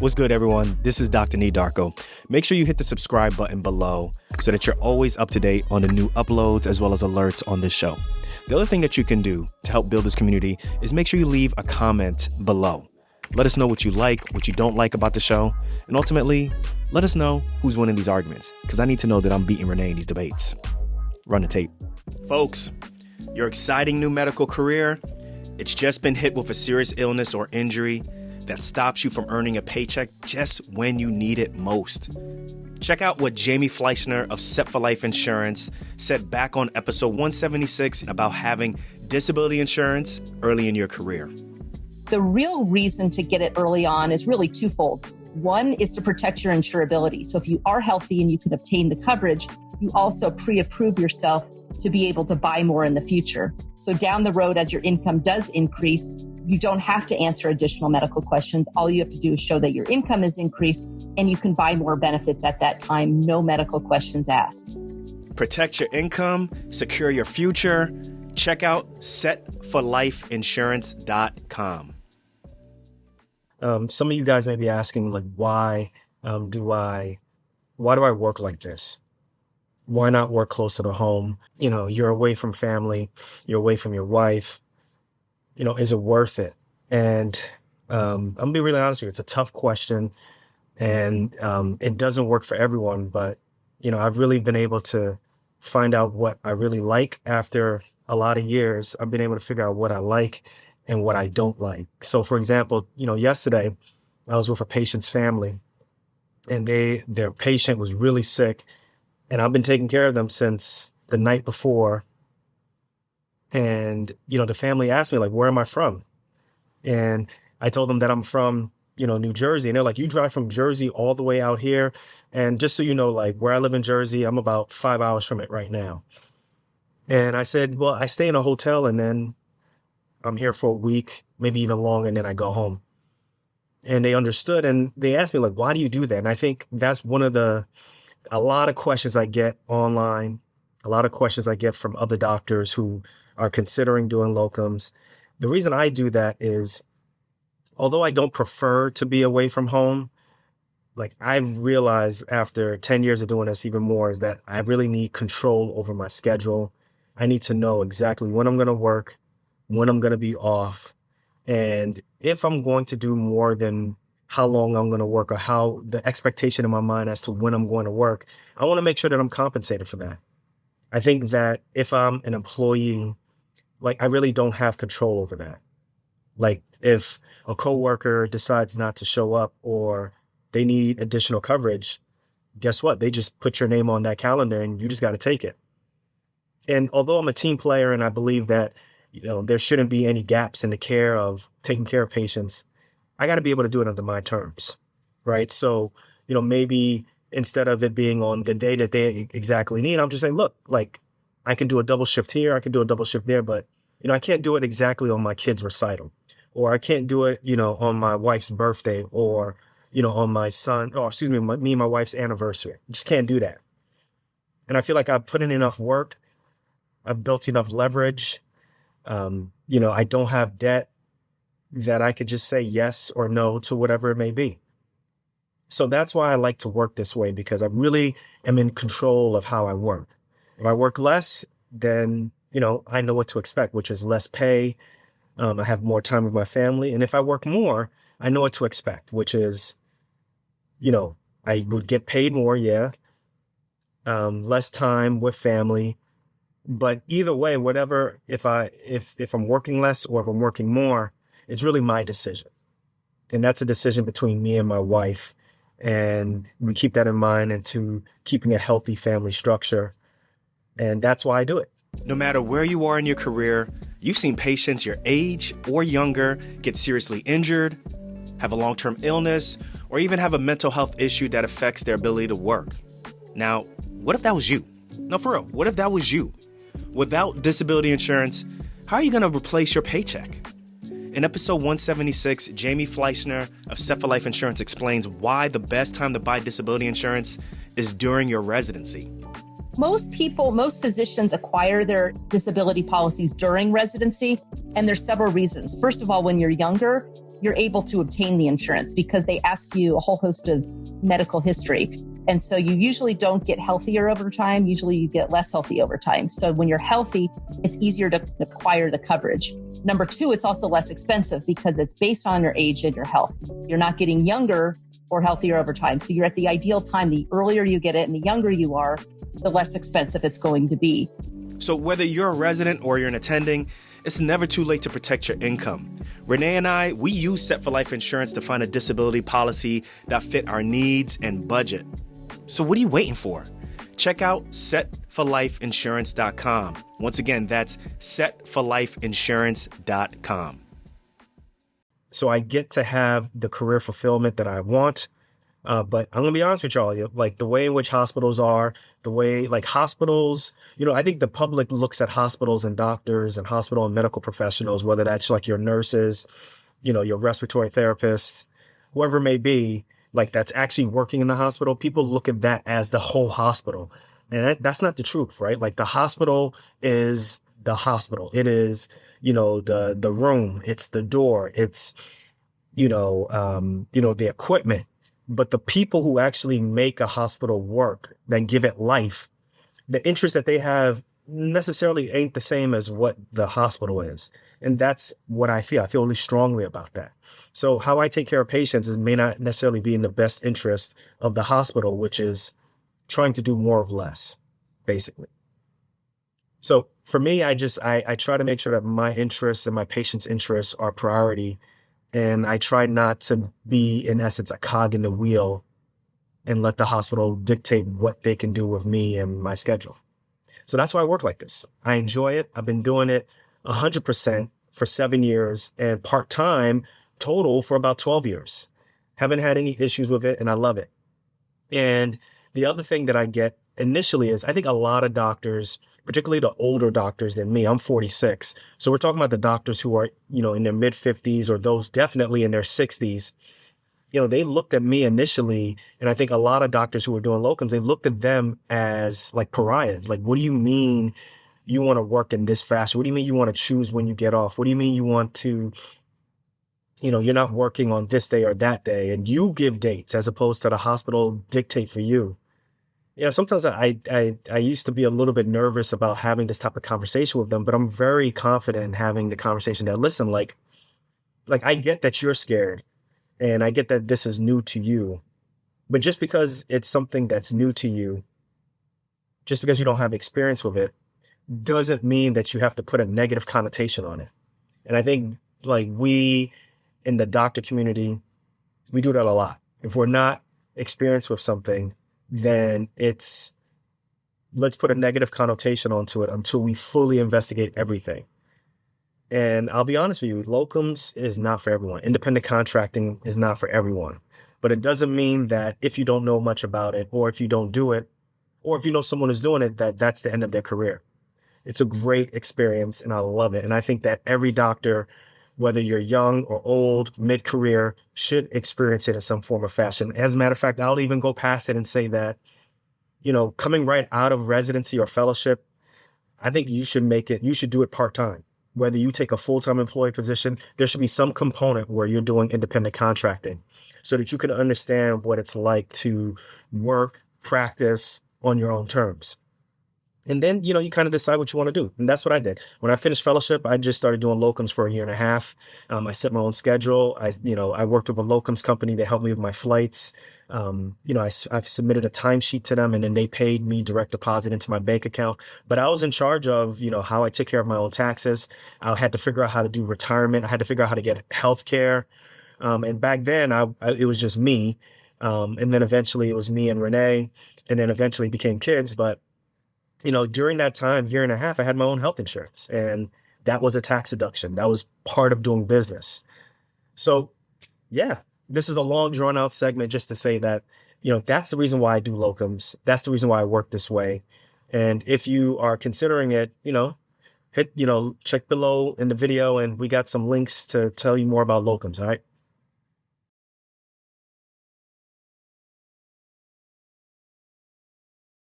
What's good, everyone? This is Dr. Nee Darko. Make sure you hit the subscribe button below so that you're always up to date on the new uploads as well as alerts on this show. The other thing that you can do to help build this community is make sure you leave a comment below. Let us know what you like, what you don't like about the show, and ultimately, let us know who's winning these arguments, because I need to know that I'm beating Renee in these debates. Run the tape. Folks, your exciting new medical career, it's just been hit with a serious illness or injury that stops you from earning a paycheck just when you need it most. Check out what Jamie Fleischner of Set for Life Insurance said back on episode 176 about having disability insurance early in your career. The real reason to get it early on is really twofold. One is to protect your insurability. So if you are healthy and you can obtain the coverage, you also pre-approve yourself to be able to buy more in the future. So down the road, as your income does increase, you don't have to answer additional medical questions. All you have to do is show that your income is increased and you can buy more benefits at that time. No medical questions asked. Protect your income, secure your future. Check out setforlifeinsurance.com. Some of you guys may be asking, like, why do I work like this? Why not work closer to home? You know, you're away from family, you're away from your wife. You know, is it worth it? And I'm gonna be really honest with you, it's a tough question, and it doesn't work for everyone. But you know, I've really been able to find out what I really like after a lot of years. I've been able to figure out what I like and what I don't like. So, for example, you know, yesterday I was with a patient's family, and their patient was really sick, and I've been taking care of them since the night before. And, you know, the family asked me, like, where am I from? And I told them that I'm from, you know, New Jersey. And they're like, you drive from Jersey all the way out here? And just so you know, like, where I live in Jersey, I'm about 5 hours from it right now. And I said, well, I stay in a hotel and then I'm here for a week, maybe even longer, and then I go home. And they understood, and they asked me, like, why do you do that? And I think that's one of a lot of questions I get online, a lot of questions I get from other doctors who are considering doing locums. The reason I do that is, although I don't prefer to be away from home, like, I've realized after 10 years of doing this even more, is that I really need control over my schedule. I need to know exactly when I'm going to work, when I'm going to be off, and if I'm going to do more than how long I'm going to work, or how the expectation in my mind as to when I'm going to work, I want to make sure that I'm compensated for that. I think that if I'm an employee, like, I really don't have control over that. Like, if a coworker decides not to show up or they need additional coverage, guess what? They just put your name on that calendar and you just got to take it. And although I'm a team player and I believe that, you know, there shouldn't be any gaps in the care of taking care of patients, I got to be able to do it under my terms, right? So, you know, maybe instead of it being on the day that they exactly need, I'm just saying, look, like, I can do a double shift here, I can do a double shift there, but, you know, I can't do it exactly on my kid's recital, or I can't do it, you know, on my wife's birthday, or, you know, on my son, or excuse me, me and my wife's anniversary. I just can't do that. And I feel like I've put in enough work. I've built enough leverage. You know, I don't have debt that I could just say yes or no to whatever it may be. So that's why I like to work this way, because I really am in control of how I work. If I work less, then, you know, I know what to expect, which is less pay. I have more time with my family. And if I work more, I know what to expect, which is, you know, I would get paid more, yeah. Less time with family. But either way, whatever, if I'm working less or if I'm working more, it's really my decision. And that's a decision between me and my wife. And we keep that in mind into keeping a healthy family structure. And that's why I do it. No matter where you are in your career, you've seen patients your age or younger get seriously injured, have a long-term illness, or even have a mental health issue that affects their ability to work. Now, what if that was you? No, for real, what if that was you? Without disability insurance, how are you going to replace your paycheck? In episode 176, Jamie Fleischner of Set for Life Insurance explains why the best time to buy disability insurance is during your residency. Most physicians acquire their disability policies during residency, and there's several reasons. First of all, when you're younger, you're able to obtain the insurance because they ask you a whole host of medical history. And so you usually don't get healthier over time. Usually you get less healthy over time. So when you're healthy, it's easier to acquire the coverage. Number two, it's also less expensive because it's based on your age and your health. You're not getting younger or healthier over time. So you're at the ideal time. The earlier you get it and the younger you are, the less expensive it's going to be. So whether you're a resident or you're an attending, it's never too late to protect your income. Renee and I, we use Set for Life Insurance to find a disability policy that fit our needs and budget. So what are you waiting for? Check out setforlifeinsurance.com. Once again, that's setforlifeinsurance.com. So I get to have the career fulfillment that I want. But I'm going to be honest with y'all, like the way in which hospitals are, the way like hospitals, I think the public looks at hospitals and doctors and hospital and medical professionals, whether that's like your nurses, your respiratory therapists, whoever it may be, like that's actually working in the hospital. People look at that as the whole hospital. And that's not the truth, right? Like the hospital is the hospital. It is, the room, it's the door, it's, the equipment. But the people who actually make a hospital work, that give it life, the interest that they have necessarily ain't the same as what the hospital is. And that's what I feel. I feel really strongly about that. So how I take care of patients may not necessarily be in the best interest of the hospital, which is trying to do more of less, basically. So for me, I try to make sure that my interests and my patients' interests are priority. And I try not to be, in essence, a cog in the wheel and let the hospital dictate what they can do with me and my schedule. So that's why I work like this. I enjoy it. I've been doing it 100% for 7 years and part-time total for about 12 years. Haven't had any issues with it and I love it. And the other thing that I get initially is I think a lot of doctors, particularly the older doctors than me, I'm 46. So we're talking about the doctors who are, in their mid 50s or those definitely in their 60s. They looked at me initially. And I think a lot of doctors who were doing locums, they looked at them as like pariahs. Like, what do you mean you want to work in this fashion? What do you mean you want to choose when you get off? What do you mean you want to, you're not working on this day or that day and you give dates as opposed to the hospital dictate for you? Sometimes I used to be a little bit nervous about having this type of conversation with them, but I'm very confident in having the conversation that, listen, like I get that you're scared and I get that this is new to you, but just because it's something that's new to you, just because you don't have experience with it, doesn't mean that you have to put a negative connotation on it. And I think like we in the doctor community, we do that a lot. If we're not experienced with something, then let's put a negative connotation onto it until we fully investigate everything. And I'll be honest with you, locums is not for everyone. Independent contracting is not for everyone. But it doesn't mean that if you don't know much about it, or if you don't do it, or if you know someone who's doing it, that's the end of their career. It's a great experience and I love it. And I think that every doctor, whether you're young or old, mid-career, should experience it in some form or fashion. As a matter of fact, I'll even go past it and say that, coming right out of residency or fellowship, I think you should do it part-time. Whether you take a full-time employee position, there should be some component where you're doing independent contracting so that you can understand what it's like to work, practice on your own terms. And then, you kind of decide what you want to do. And that's what I did. When I finished fellowship, I just started doing locums for a year and a half. I set my own schedule. I worked with a locums company that helped me with my flights. I've submitted a timesheet to them and then they paid me direct deposit into my bank account. But I was in charge of, how I took care of my own taxes. I had to figure out how to do retirement. I had to figure out how to get health care. And back then it was just me. And then eventually it was me and Renee, and then eventually it became kids. But during that time, year and a half, I had my own health insurance and that was a tax deduction. That was part of doing business. So yeah, this is a long drawn out segment just to say that, that's the reason why I do locums. That's the reason why I work this way. And if you are considering it, check below in the video and we got some links to tell you more about locums. All right.